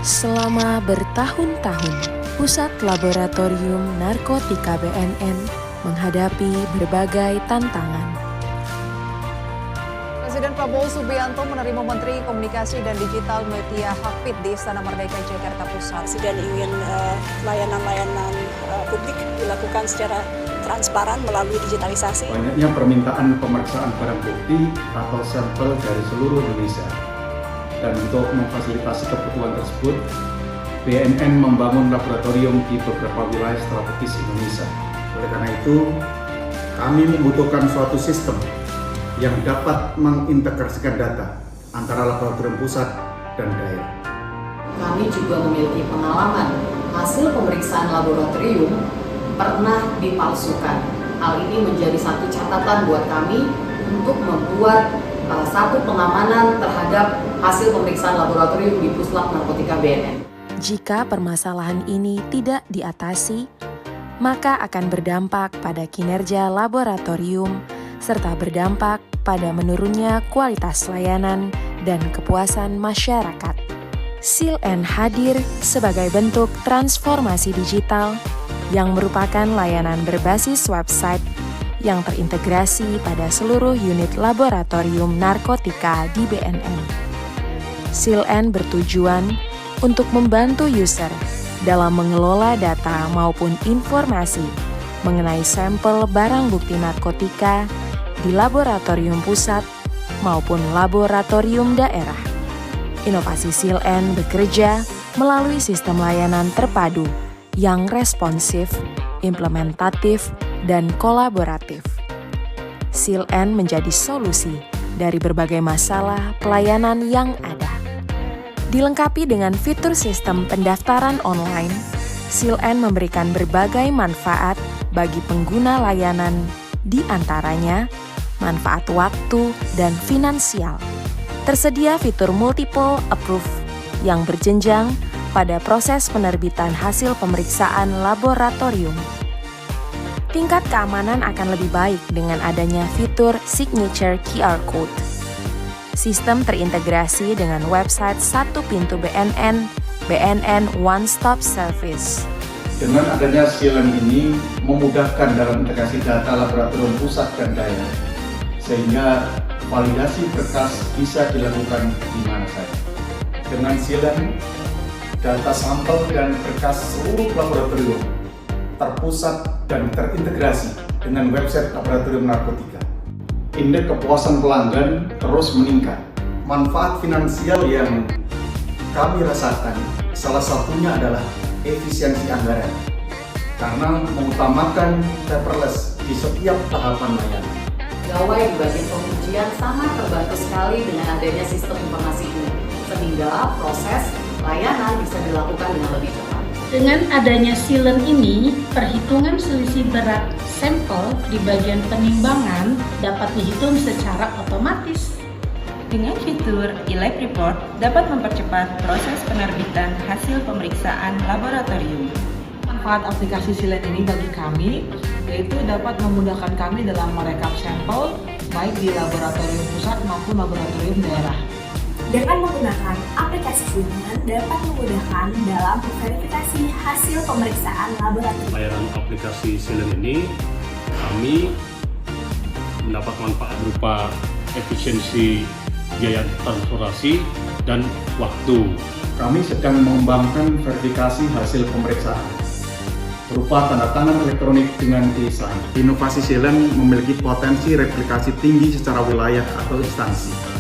Selama bertahun-tahun, Pusat Laboratorium Narkotika BNN menghadapi berbagai tantangan. Presiden Prabowo Subianto menerima Menteri Komunikasi dan Digital Mutia Hafid di Istana Merdeka, Jakarta Pusat. Presiden ingin layanan-layanan publik dilakukan secara transparan melalui digitalisasi. Banyaknya permintaan pemeriksaan barang bukti atau sampel dari seluruh Indonesia. Dan untuk memfasilitasi kebutuhan tersebut, BNN membangun laboratorium di beberapa wilayah strategis Indonesia. Oleh karena itu, kami membutuhkan suatu sistem yang dapat mengintegrasikan data antara laboratorium pusat dan daerah. Kami juga memiliki pengalaman hasil pemeriksaan laboratorium pernah dipalsukan. Hal ini menjadi satu catatan buat kami untuk membuat satu pengamanan terhadap hasil pemeriksaan laboratorium di Puslap Narkotika BNN. Jika permasalahan ini tidak diatasi, maka akan berdampak pada kinerja laboratorium serta berdampak pada menurunnya kualitas layanan dan kepuasan masyarakat. SIL-N hadir sebagai bentuk transformasi digital yang merupakan layanan berbasis website yang terintegrasi pada seluruh unit laboratorium narkotika di BNN. SIL-N bertujuan untuk membantu user dalam mengelola data maupun informasi mengenai sampel barang bukti narkotika di laboratorium pusat maupun laboratorium daerah. Inovasi SIL-N bekerja melalui sistem layanan terpadu yang responsif, implementatif, dan kolaboratif. SIL-N menjadi solusi dari berbagai masalah pelayanan yang ada. Dilengkapi dengan fitur sistem pendaftaran online, SIL-N memberikan berbagai manfaat bagi pengguna layanan, di antaranya manfaat waktu dan finansial. Tersedia fitur multiple approve yang berjenjang pada proses penerbitan hasil pemeriksaan laboratorium. Tingkat keamanan akan lebih baik dengan adanya fitur signature QR code. Sistem terintegrasi dengan website satu pintu BNN, BNN One Stop Service. Dengan adanya SIL-N ini memudahkan dalam integrasi data laboratorium pusat dan daerah, sehingga validasi berkas bisa dilakukan di mana saja. Dengan SIL-N, data sampel dan berkas seluruh laboratorium terpusat dan terintegrasi dengan website laboratorium narkotika. Indeks kepuasan pelanggan terus meningkat. Manfaat finansial yang kami rasakan salah satunya adalah efisiensi anggaran karena mengutamakan paperless di setiap tahapan layanan. Pegawai di bagian pengujian sangat terbantu sekali dengan adanya sistem informasi ini, sehingga proses layanan bisa dilakukan dengan lebih cepat. Dengan adanya SIL-N ini, perhitungan selisih berat sampel di bagian penimbangan dapat dihitung secara otomatis. Dengan fitur e-lab report dapat mempercepat proses penerbitan hasil pemeriksaan laboratorium. Manfaat aplikasi SIL-N ini bagi kami yaitu dapat memudahkan kami dalam merekap sampel baik di laboratorium pusat maupun laboratorium daerah. Dengan menggunakan aplikasi SIL-N dapat memudahkan dalam verifikasi hasil pemeriksaan laboratorium. Layanan aplikasi SIL-N ini kami mendapat manfaat berupa efisiensi biaya transportasi dan waktu. Kami sedang mengembangkan verifikasi hasil pemeriksaan berupa tanda tangan elektronik dengan desain. Inovasi SIL-N memiliki potensi replikasi tinggi secara wilayah atau instansi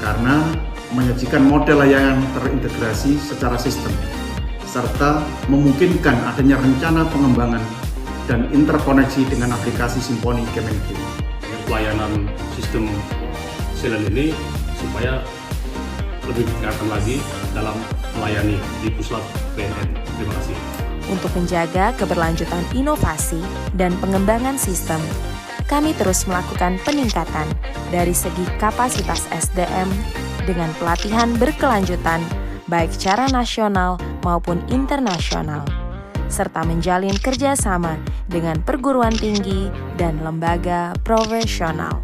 karena menyajikan model layanan terintegrasi secara sistem serta memungkinkan adanya rencana pengembangan dan interkoneksi dengan aplikasi Simponi Kemenq. Pelayanan sistem SIL-N ini supaya lebih tingkatkan lagi dalam melayani di Puslap BNN. Terima kasih. Untuk menjaga keberlanjutan inovasi dan pengembangan sistem, kami terus melakukan peningkatan dari segi kapasitas SDM dengan pelatihan berkelanjutan baik secara nasional maupun internasional, serta menjalin kerjasama dengan perguruan tinggi dan lembaga profesional.